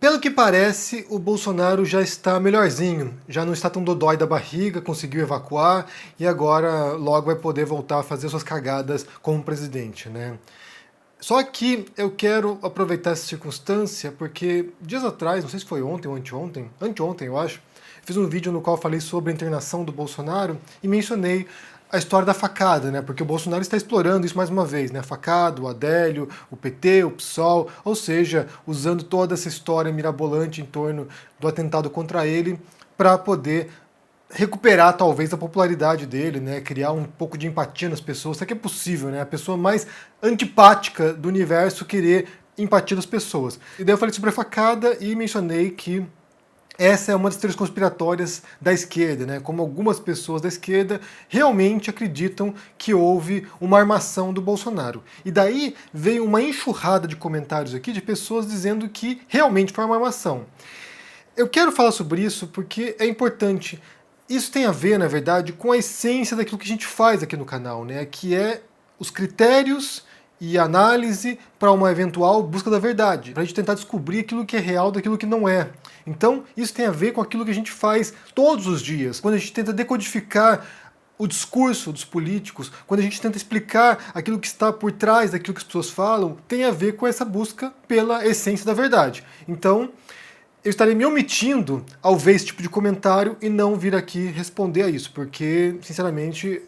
Pelo que parece, o Bolsonaro já está melhorzinho, já não está tão dodói da barriga, conseguiu evacuar e agora logo vai poder voltar a fazer suas cagadas como presidente, né? Só que eu quero aproveitar essa circunstância porque dias atrás, não sei se foi ontem ou anteontem eu acho, fiz um vídeo no qual falei sobre a internação do Bolsonaro e mencionei a história da facada, né? Porque o Bolsonaro está explorando isso mais uma vez, né? A facada, o Adélio, o PT, o PSOL, ou seja, usando toda essa história mirabolante em torno do atentado contra ele para poder recuperar talvez a popularidade dele, né? Criar um pouco de empatia nas pessoas. Será que é possível, né? A pessoa mais antipática do universo querer empatia das pessoas. E daí eu falei sobre a facada e mencionei que essa é uma das teorias conspiratórias da esquerda, né? Como algumas pessoas da esquerda realmente acreditam que houve uma armação do Bolsonaro. E daí veio uma enxurrada de comentários aqui de pessoas dizendo que realmente foi uma armação. Eu quero falar sobre isso porque é importante. Isso tem a ver, na verdade, com a essência daquilo que a gente faz aqui no canal, né? Que é os critérios e análise para uma eventual busca da verdade, para a gente tentar descobrir aquilo que é real daquilo que não é. Então, isso tem a ver com aquilo que a gente faz todos os dias, quando a gente tenta decodificar o discurso dos políticos, quando a gente tenta explicar aquilo que está por trás daquilo que as pessoas falam, tem a ver com essa busca pela essência da verdade. Então, eu estarei me omitindo ao ver esse tipo de comentário e não vir aqui responder a isso, porque, sinceramente,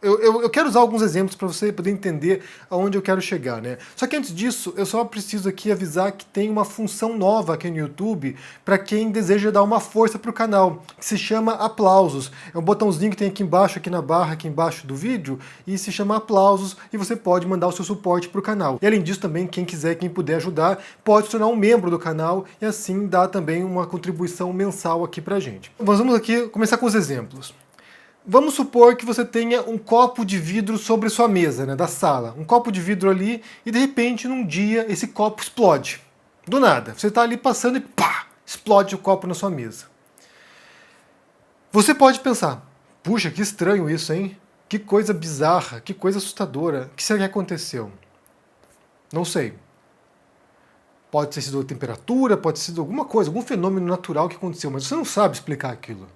eu quero usar alguns exemplos para você poder entender aonde eu quero chegar, né? Só que antes disso, eu só preciso aqui avisar que tem uma função nova aqui no YouTube para quem deseja dar uma força para o canal, que se chama aplausos. É um botãozinho que tem aqui embaixo, aqui na barra, aqui embaixo do vídeo, e se chama aplausos, e você pode mandar o seu suporte para o canal. E além disso também, quem quiser, quem puder ajudar, pode se tornar um membro do canal e assim dar também uma contribuição mensal aqui pra gente. Mas vamos aqui começar com os exemplos. Vamos supor que você tenha um copo de vidro sobre sua mesa, né, da sala. Um copo de vidro ali e de repente num dia esse copo explode. Do nada. Você está ali passando e pá! Explode o copo na sua mesa. Você pode pensar, puxa, que estranho isso, hein? Que coisa bizarra, que coisa assustadora. O que será que aconteceu? Não sei. Pode ter sido a temperatura, pode ter sido alguma coisa, algum fenômeno natural que aconteceu, mas você não sabe explicar aquilo.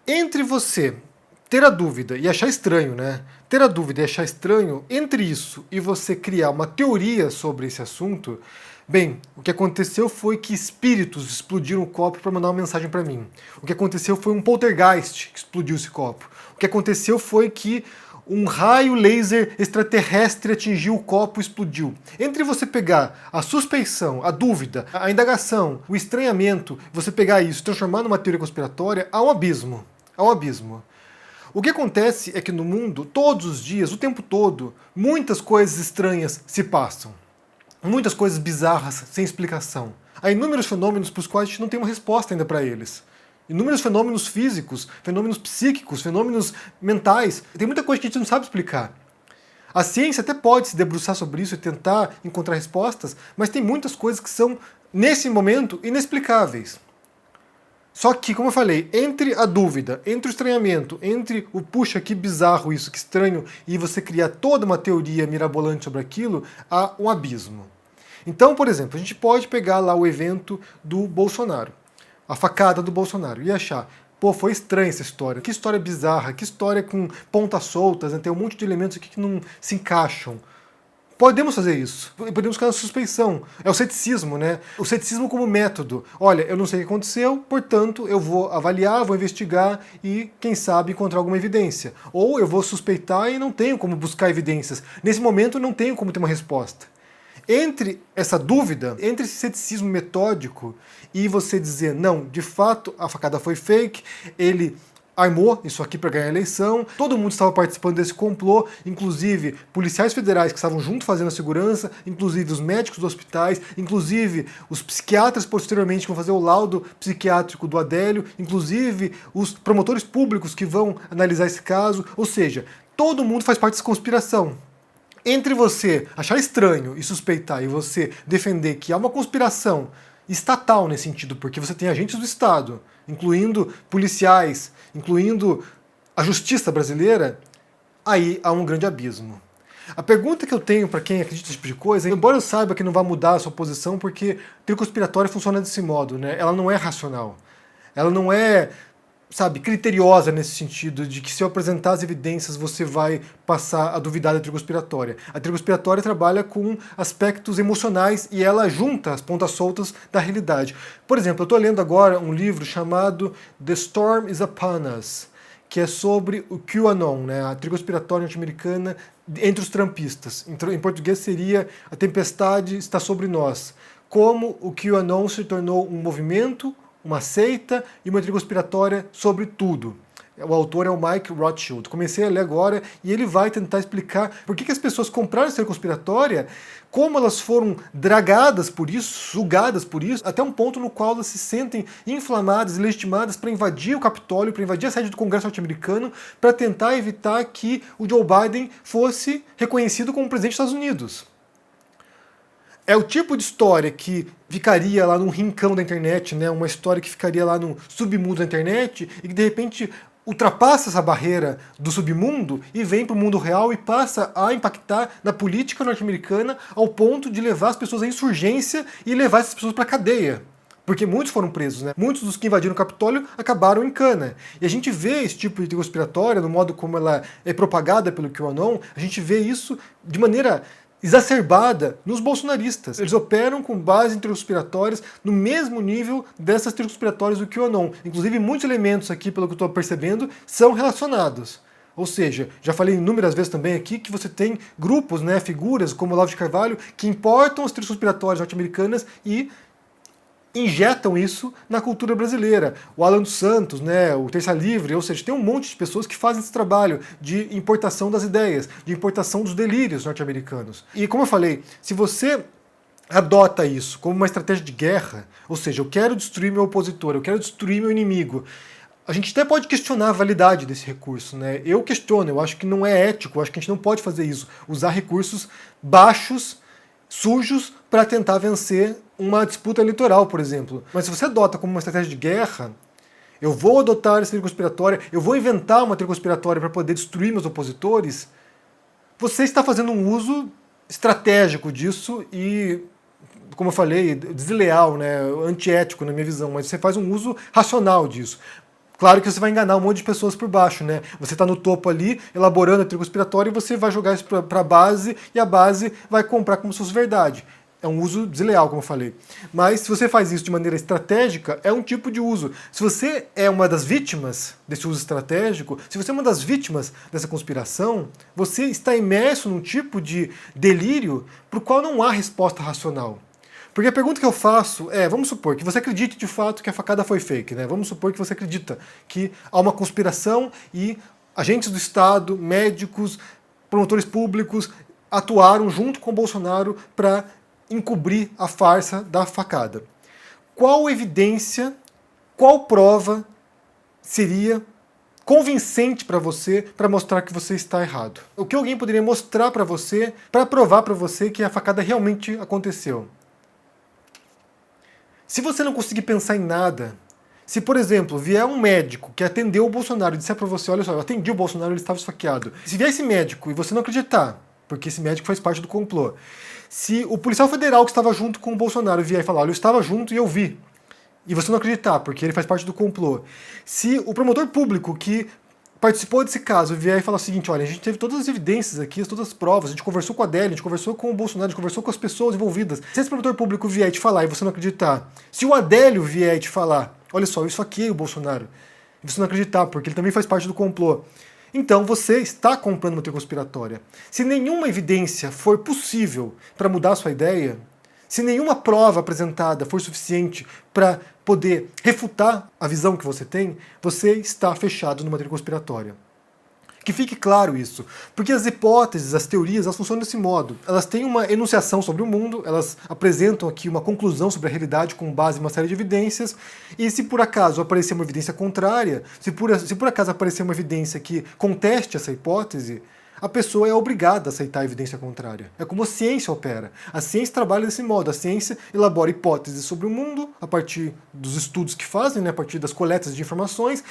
Entre você ter a dúvida e achar estranho, né? Ter a dúvida e achar estranho, entre isso e você criar uma teoria sobre esse assunto, bem, o que aconteceu foi que espíritos explodiram o copo para mandar uma mensagem para mim. O que aconteceu foi um poltergeist que explodiu esse copo. O que aconteceu foi que um raio laser extraterrestre atingiu o copo e explodiu. Entre você pegar a suspeição, a dúvida, a indagação, o estranhamento, você pegar isso e transformar numa teoria conspiratória, há um abismo. Há um abismo. O que acontece é que no mundo, todos os dias, o tempo todo, muitas coisas estranhas se passam. Muitas coisas bizarras, sem explicação. Há inúmeros fenômenos para os quais a gente não tem uma resposta ainda para eles. Inúmeros fenômenos físicos, fenômenos psíquicos, fenômenos mentais. Tem muita coisa que a gente não sabe explicar. A ciência até pode se debruçar sobre isso e tentar encontrar respostas, mas tem muitas coisas que são, nesse momento, inexplicáveis. Só que, como eu falei, entre a dúvida, entre o estranhamento, entre o puxa, que bizarro isso, que estranho, e você criar toda uma teoria mirabolante sobre aquilo, há um abismo. Então, por exemplo, a gente pode pegar lá o evento do Bolsonaro, a facada do Bolsonaro, e achar, pô, foi estranha essa história, que história bizarra, que história com pontas soltas, né? Tem um monte de elementos aqui que não se encaixam. Podemos fazer isso. Podemos ficar na suspeição. É o ceticismo, né? O ceticismo como método. Olha, eu não sei o que aconteceu, portanto, eu vou avaliar, vou investigar e, quem sabe, encontrar alguma evidência. Ou eu vou suspeitar e não tenho como buscar evidências. Nesse momento, não tenho como ter uma resposta. Entre essa dúvida, entre esse ceticismo metódico e você dizer, não, de fato, a facada foi fake, ele armou isso aqui para ganhar a eleição, todo mundo estava participando desse complô, inclusive policiais federais que estavam junto fazendo a segurança, inclusive os médicos dos hospitais, inclusive os psiquiatras posteriormente que vão fazer o laudo psiquiátrico do Adélio, inclusive os promotores públicos que vão analisar esse caso, ou seja, todo mundo faz parte dessa conspiração. Entre você achar estranho e suspeitar e você defender que há uma conspiração estatal nesse sentido, porque você tem agentes do Estado, incluindo policiais, incluindo a justiça brasileira, aí há um grande abismo. A pergunta que eu tenho para quem acredita nesse tipo de coisa, embora eu saiba que não vai mudar a sua posição, porque teoria conspiratória funciona desse modo, né? Ela não é racional. Ela não é, sabe, criteriosa nesse sentido de que se eu apresentar as evidências você vai passar a duvidar da teoria conspiratória. A teoria conspiratória trabalha com aspectos emocionais e ela junta as pontas soltas da realidade. Por exemplo, eu estou lendo agora um livro chamado The Storm is Upon Us, que é sobre o QAnon, né, a teoria conspiratória norte-americana entre os trumpistas. Em português seria A Tempestade Está Sobre Nós. Como o QAnon se tornou um movimento, uma seita e uma teoria conspiratória sobre tudo. O autor é o Mike Rothschild. Comecei a ler agora e ele vai tentar explicar por que as pessoas compraram essa teoria conspiratória, como elas foram dragadas por isso, sugadas por isso, até um ponto no qual elas se sentem inflamadas e legitimadas para invadir o Capitólio, para invadir a sede do Congresso norte-americano, para tentar evitar que o Joe Biden fosse reconhecido como presidente dos Estados Unidos. É o tipo de história que ficaria lá num rincão da internet, né? Uma história que ficaria lá no submundo da internet e que de repente ultrapassa essa barreira do submundo e vem para o mundo real e passa a impactar na política norte-americana ao ponto de levar as pessoas à insurgência e levar essas pessoas para a cadeia. Porque muitos foram presos, né? Muitos dos que invadiram o Capitólio acabaram em cana. E a gente vê esse tipo de teoria conspiratória, no modo como ela é propagada pelo QAnon, a gente vê isso de maneira exacerbada nos bolsonaristas. Eles operam com base em teorias conspiratórias no mesmo nível dessas teorias conspiratórias do QAnon. Inclusive, muitos elementos aqui, pelo que eu estou percebendo, são relacionados. Ou seja, já falei inúmeras vezes também aqui que você tem grupos, né, figuras como Olavo de Carvalho, que importam as teorias conspiratórias norte-americanas e injetam isso na cultura brasileira. O Alan dos Santos, né, o Terça Livre, ou seja, tem um monte de pessoas que fazem esse trabalho de importação das ideias, de importação dos delírios norte-americanos. E como eu falei, se você adota isso como uma estratégia de guerra, ou seja, eu quero destruir meu opositor, eu quero destruir meu inimigo, a gente até pode questionar a validade desse recurso, né? Eu questiono, eu acho que não é ético, eu acho que a gente não pode fazer isso, usar recursos baixos, sujos, para tentar vencer uma disputa eleitoral, por exemplo. Mas se você adota como uma estratégia de guerra, eu vou adotar essa teoria conspiratória, eu vou inventar uma teoria conspiratória para poder destruir meus opositores, você está fazendo um uso estratégico disso e, como eu falei, desleal, né, antiético na minha visão, mas você faz um uso racional disso. Claro que você vai enganar um monte de pessoas por baixo, né? Você está no topo ali, elaborando a teoria conspiratória, e você vai jogar isso para a base, e a base vai comprar como se fosse verdade. É um uso desleal, como eu falei. Mas se você faz isso de maneira estratégica, é um tipo de uso. Se você é uma das vítimas desse uso estratégico, se você é uma das vítimas dessa conspiração, você está imerso num tipo de delírio para o qual não há resposta racional. Porque a pergunta que eu faço é, vamos supor que você acredite de fato que a facada foi fake, né? Vamos supor que você acredita que há uma conspiração e agentes do Estado, médicos, promotores públicos atuaram junto com o Bolsonaro para encobrir a farsa da facada. Qual evidência, qual prova seria convincente para você para mostrar que você está errado? O que alguém poderia mostrar para você para provar para você que a facada realmente aconteceu? Se você não conseguir pensar em nada, se, por exemplo, vier um médico que atendeu o Bolsonaro e disser para você, olha só, eu atendi o Bolsonaro, ele estava esfaqueado. Se vier esse médico e você não acreditar, porque esse médico faz parte do complô, se o policial federal que estava junto com o Bolsonaro vier e falar, olha, eu estava junto e eu vi, e você não acreditar, porque ele faz parte do complô, se o promotor público que participou desse caso vier e falar o seguinte, olha, a gente teve todas as evidências aqui, todas as provas, a gente conversou com a Adélia, a gente conversou com o Bolsonaro, a gente conversou com as pessoas envolvidas. Se esse promotor público vier te falar e você não acreditar, se o Adélio vier te falar, olha só, eu esfaqueei o Bolsonaro, e você não acreditar, porque ele também faz parte do complô, então você está comprando uma teoria conspiratória. Se nenhuma evidência for possível para mudar a sua ideia, se nenhuma prova apresentada for suficiente para poder refutar a visão que você tem, você está fechado numa teoria conspiratória. Que fique claro isso, porque as hipóteses, as teorias, elas funcionam desse modo. Elas têm uma enunciação sobre o mundo, elas apresentam aqui uma conclusão sobre a realidade com base em uma série de evidências, e se por acaso aparecer uma evidência contrária, se por acaso aparecer uma evidência que conteste essa hipótese, a pessoa é obrigada a aceitar a evidência contrária. É como a ciência opera. A ciência trabalha desse modo. A ciência elabora hipóteses sobre o mundo, a partir dos estudos que fazem, né, a partir das coletas de informações,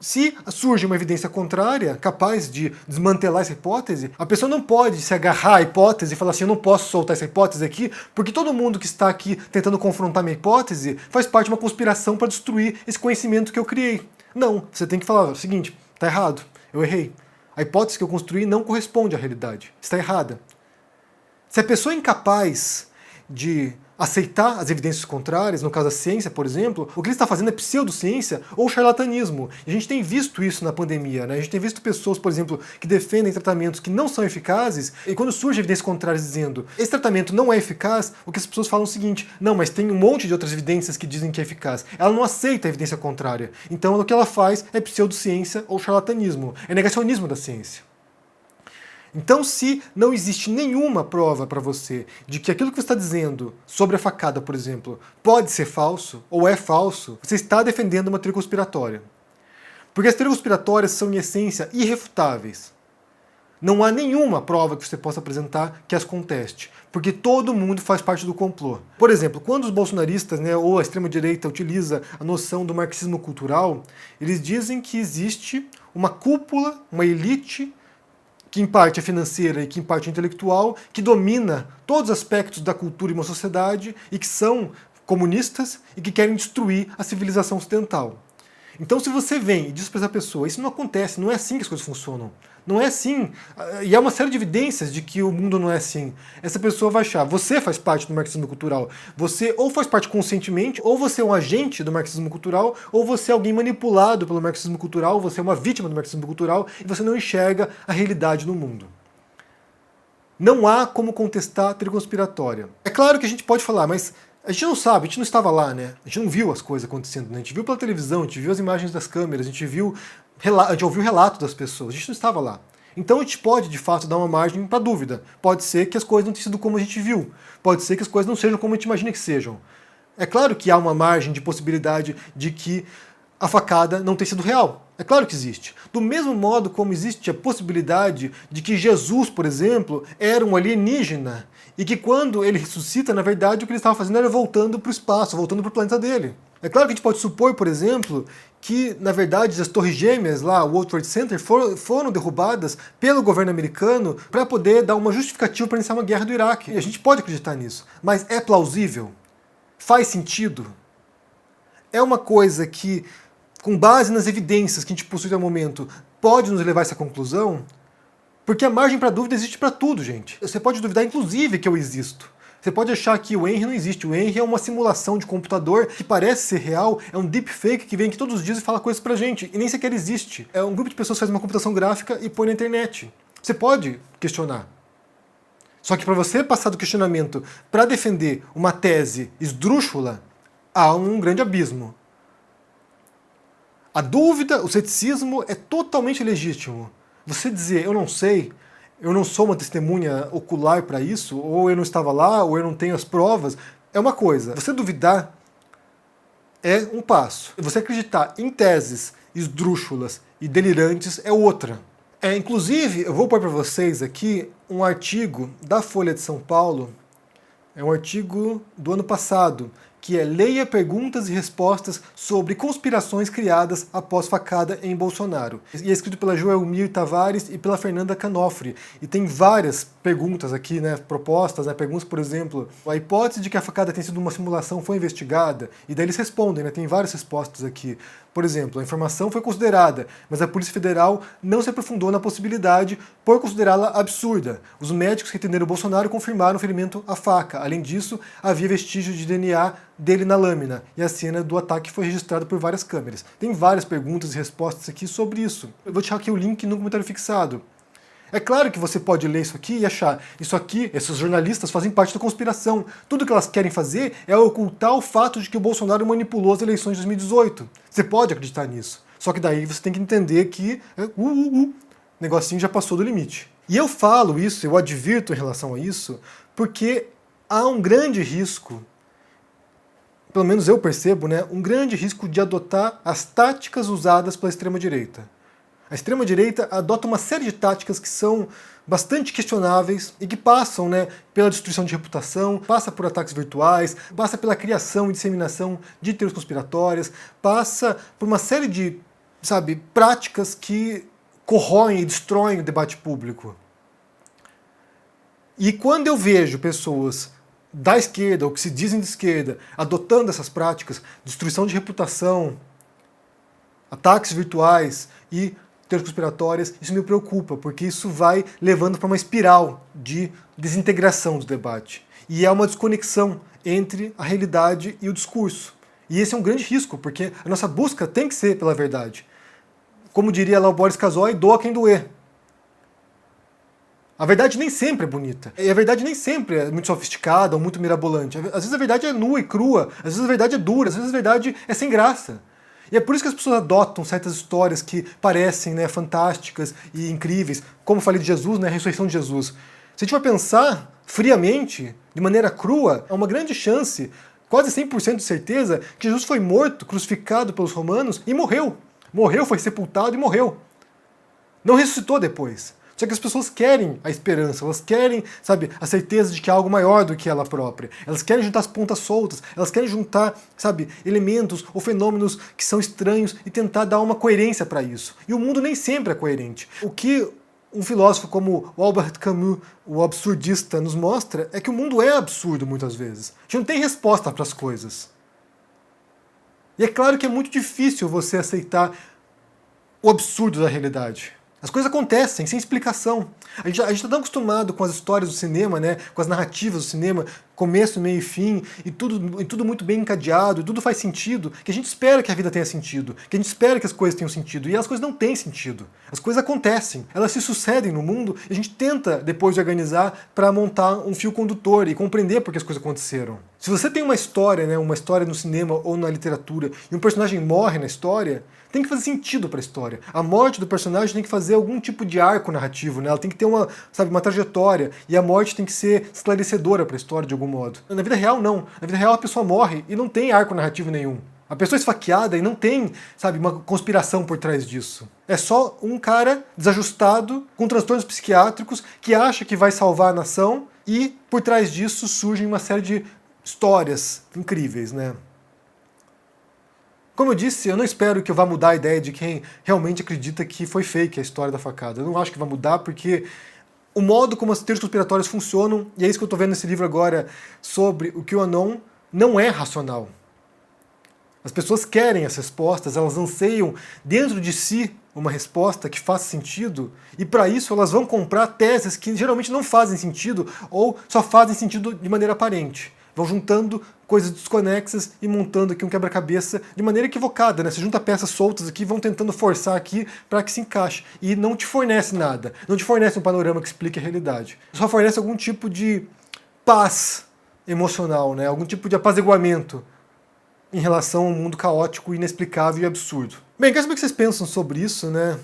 Se surge uma evidência contrária, capaz de desmantelar essa hipótese, a pessoa não pode se agarrar à hipótese e falar assim, eu não posso soltar essa hipótese aqui, porque todo mundo que está aqui tentando confrontar minha hipótese faz parte de uma conspiração para destruir esse conhecimento que eu criei. Não, você tem que falar o seguinte, está errado, eu errei. A hipótese que eu construí não corresponde à realidade, está errada. Se a pessoa é incapaz de aceitar as evidências contrárias, no caso a ciência, por exemplo, o que ele está fazendo é pseudociência ou charlatanismo. E a gente tem visto isso na pandemia, né? A gente tem visto pessoas, por exemplo, que defendem tratamentos que não são eficazes, e quando surge evidências contrárias dizendo esse tratamento não é eficaz, o que as pessoas falam é o seguinte, não, mas tem um monte de outras evidências que dizem que é eficaz. Ela não aceita a evidência contrária. Então o que ela faz é pseudociência ou charlatanismo, é negacionismo da ciência. Então, se não existe nenhuma prova para você de que aquilo que você está dizendo sobre a facada, por exemplo, pode ser falso, ou é falso, você está defendendo uma teoria conspiratória. Porque as teorias conspiratórias são, em essência, irrefutáveis. Não há nenhuma prova que você possa apresentar que as conteste, porque todo mundo faz parte do complô. Por exemplo, quando os bolsonaristas, né, ou a extrema-direita utiliza a noção do marxismo cultural, eles dizem que existe uma cúpula, uma elite, que em parte é financeira e que em parte é intelectual, que domina todos os aspectos da cultura e uma sociedade e que são comunistas e que querem destruir a civilização ocidental. Então, se você vem e diz para essa pessoa, isso não acontece, não é assim que as coisas funcionam, não é assim, e há uma série de evidências de que o mundo não é assim, essa pessoa vai achar, você faz parte do marxismo cultural, você ou faz parte conscientemente, ou você é um agente do marxismo cultural, ou você é alguém manipulado pelo marxismo cultural, você é uma vítima do marxismo cultural, e você não enxerga a realidade no mundo. Não há como contestar a teoria conspiratória. É claro que a gente pode falar, mas a gente não sabe, a gente não estava lá, né? A gente não viu as coisas acontecendo, né? A gente viu pela televisão, a gente viu as imagens das câmeras, a gente ouviu relatos das pessoas, a gente não estava lá. Então a gente pode, de fato, dar uma margem para dúvida. Pode ser que as coisas não tenham sido como a gente viu. Pode ser que as coisas não sejam como a gente imagina que sejam. É claro que há uma margem de possibilidade de que a facada não tenha sido real. É claro que existe. Do mesmo modo como existe a possibilidade de que Jesus, por exemplo, era um alienígena e que quando ele ressuscita, na verdade, o que ele estava fazendo era voltando para o espaço, voltando para o planeta dele. É claro que a gente pode supor, por exemplo, que, na verdade, as torres gêmeas lá, o World Trade Center, foram derrubadas pelo governo americano para poder dar uma justificativa para iniciar uma guerra do Iraque. E a gente pode acreditar nisso. Mas é plausível? Faz sentido? É uma coisa que, com base nas evidências que a gente possui até o momento, pode nos levar a essa conclusão? Porque a margem para dúvida existe para tudo, gente. Você pode duvidar, inclusive, que eu existo. Você pode achar que o Henry não existe. O Henry é uma simulação de computador que parece ser real, é um deepfake que vem aqui todos os dias e fala coisas pra gente, e nem sequer existe. É um grupo de pessoas que faz uma computação gráfica e põe na internet. Você pode questionar. Só que para você passar do questionamento para defender uma tese esdrúxula, há um grande abismo. A dúvida, o ceticismo é totalmente legítimo. Você dizer, eu não sei, eu não sou uma testemunha ocular para isso, ou eu não estava lá, ou eu não tenho as provas, é uma coisa. Você duvidar é um passo. Você acreditar em teses esdrúxulas e delirantes é outra. Inclusive, eu vou pôr para vocês aqui um artigo da Folha de São Paulo, é um artigo do ano passado, que é Leia perguntas e respostas sobre conspirações criadas após facada em Bolsonaro. E é escrito pela Joelmir Tavares e pela Fernanda Canofri. E tem várias perguntas aqui, né, propostas, né, perguntas, por exemplo, a hipótese de que a facada tenha sido uma simulação foi investigada? E daí eles respondem, né, tem várias respostas aqui. Por exemplo, a informação foi considerada, mas a Polícia Federal não se aprofundou na possibilidade por considerá-la absurda. Os médicos que atenderam o Bolsonaro confirmaram o ferimento à faca. Além disso, havia vestígio de DNA dele na lâmina, e a cena do ataque foi registrada por várias câmeras. Tem várias perguntas e respostas aqui sobre isso. Eu vou deixar aqui o link no comentário fixado. É claro que você pode ler isso aqui e achar, isso aqui, esses jornalistas fazem parte da conspiração. Tudo que elas querem fazer é ocultar o fato de que o Bolsonaro manipulou as eleições de 2018. Você pode acreditar nisso. Só que daí você tem que entender que o negocinho já passou do limite. E eu falo isso, eu advirto em relação a isso, porque há um grande risco, pelo menos eu percebo, né, um grande risco de adotar as táticas usadas pela extrema-direita. A extrema-direita adota uma série de táticas que são bastante questionáveis e que passam, né, pela destruição de reputação, passa por ataques virtuais, passa pela criação e disseminação de teorias conspiratórias, passa por uma série de sabe, práticas que corroem e destroem o debate público. E quando eu vejo pessoas da esquerda, ou que se dizem de esquerda, adotando essas práticas, destruição de reputação, ataques virtuais e teorias conspiratórias, isso me preocupa, porque isso vai levando para uma espiral de desintegração do debate. E é uma desconexão entre a realidade e o discurso. E esse é um grande risco, porque a nossa busca tem que ser pela verdade. Como diria lá o Boris Casoy, doa quem doer. A verdade nem sempre é bonita. E a verdade nem sempre é muito sofisticada ou muito mirabolante. Às vezes a verdade é nua e crua, às vezes a verdade é dura, às vezes a verdade é sem graça. E é por isso que as pessoas adotam certas histórias que parecem, né, fantásticas e incríveis, como eu falei de Jesus, né, a ressurreição de Jesus. Se a gente vai pensar friamente, de maneira crua, há uma grande chance, quase 100% de certeza, que Jesus foi morto, crucificado pelos romanos e morreu. Morreu, foi sepultado e morreu. Não ressuscitou depois. Só que as pessoas querem a esperança, elas querem, sabe, a certeza de que há algo maior do que ela própria. Elas querem juntar as pontas soltas, elas querem juntar, sabe, elementos ou fenômenos que são estranhos e tentar dar uma coerência para isso. E o mundo nem sempre é coerente. O que um filósofo como o Albert Camus, o absurdista, nos mostra é que o mundo é absurdo muitas vezes. A gente não tem resposta para as coisas. E é claro que é muito difícil você aceitar o absurdo da realidade. As coisas acontecem sem explicação. A gente está tão acostumado com as histórias do cinema, né, com as narrativas do cinema, começo, meio e fim, e tudo muito bem encadeado, e tudo faz sentido, que a gente espera que a vida tenha sentido, que a gente espera que as coisas tenham sentido, e as coisas não têm sentido. As coisas acontecem, elas se sucedem no mundo, e a gente tenta depois de organizar para montar um fio condutor e compreender por que as coisas aconteceram. Se você tem uma história, né, uma história no cinema ou na literatura, e um personagem morre na história, tem que fazer sentido para a história. A morte do personagem tem que fazer algum tipo de arco narrativo, né? Ela tem que ter uma, sabe, uma trajetória, e a morte tem que ser esclarecedora para a história de algum modo. Na vida real, não. Na vida real, a pessoa morre e não tem arco narrativo nenhum. A pessoa é esfaqueada e não tem, sabe, uma conspiração por trás disso. É só um cara desajustado, com transtornos psiquiátricos, que acha que vai salvar a nação, e por trás disso surgem uma série de histórias incríveis, né? Como eu disse, eu não espero que eu vá mudar a ideia de quem realmente acredita que foi fake a história da facada. Eu não acho que vai mudar, porque o modo como as teorias conspiratórias funcionam, e é isso que eu estou vendo nesse livro agora, sobre o QAnon, não é racional. As pessoas querem as respostas, elas anseiam dentro de si uma resposta que faça sentido, e para isso elas vão comprar teses que geralmente não fazem sentido, ou só fazem sentido de maneira aparente. Vão juntando coisas desconexas e montando aqui um quebra-cabeça de maneira equivocada, né? Você junta peças soltas aqui, vão tentando forçar aqui para que se encaixe. E não te fornece nada, não te fornece um panorama que explique a realidade. Só fornece algum tipo de paz emocional, né? Algum tipo de apaziguamento em relação ao mundo caótico, inexplicável e absurdo. Bem, quero saber o que vocês pensam sobre isso, né?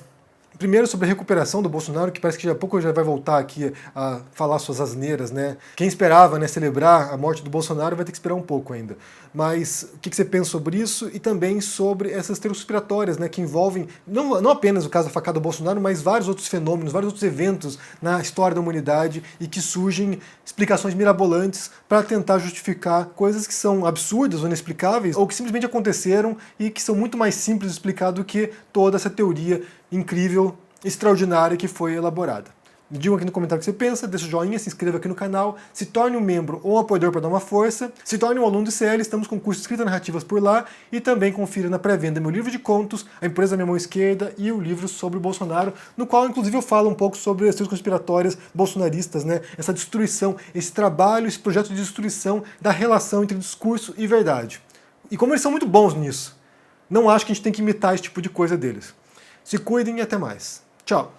Primeiro sobre a recuperação do Bolsonaro, que parece que daqui a pouco já vai voltar aqui a falar suas asneiras, né? Quem esperava, né, celebrar a morte do Bolsonaro vai ter que esperar um pouco ainda. Mas o que você pensa sobre isso e também sobre essas teorias conspiratórias, né, que envolvem não apenas o caso da facada do Bolsonaro, mas vários outros fenômenos, vários outros eventos na história da humanidade e que surgem explicações mirabolantes para tentar justificar coisas que são absurdas ou inexplicáveis ou que simplesmente aconteceram e que são muito mais simples de explicar do que toda essa teoria incrível, extraordinária que foi elaborada. Me digam aqui no comentário o que você pensa, deixa o joinha, se inscreva aqui no canal, se torne um membro ou um apoiador para dar uma força, se torne um aluno do CL, estamos com curso de escrita narrativas por lá, e também confira na pré-venda meu livro de contos, A Empresa da Minha Mão Esquerda, e o livro sobre o Bolsonaro, no qual inclusive eu falo um pouco sobre as teorias conspiratórias bolsonaristas, né? Essa destruição, esse trabalho, esse projeto de destruição da relação entre discurso e verdade. E como eles são muito bons nisso. Não acho que a gente tem que imitar esse tipo de coisa deles. Se cuidem e até mais. Tchau!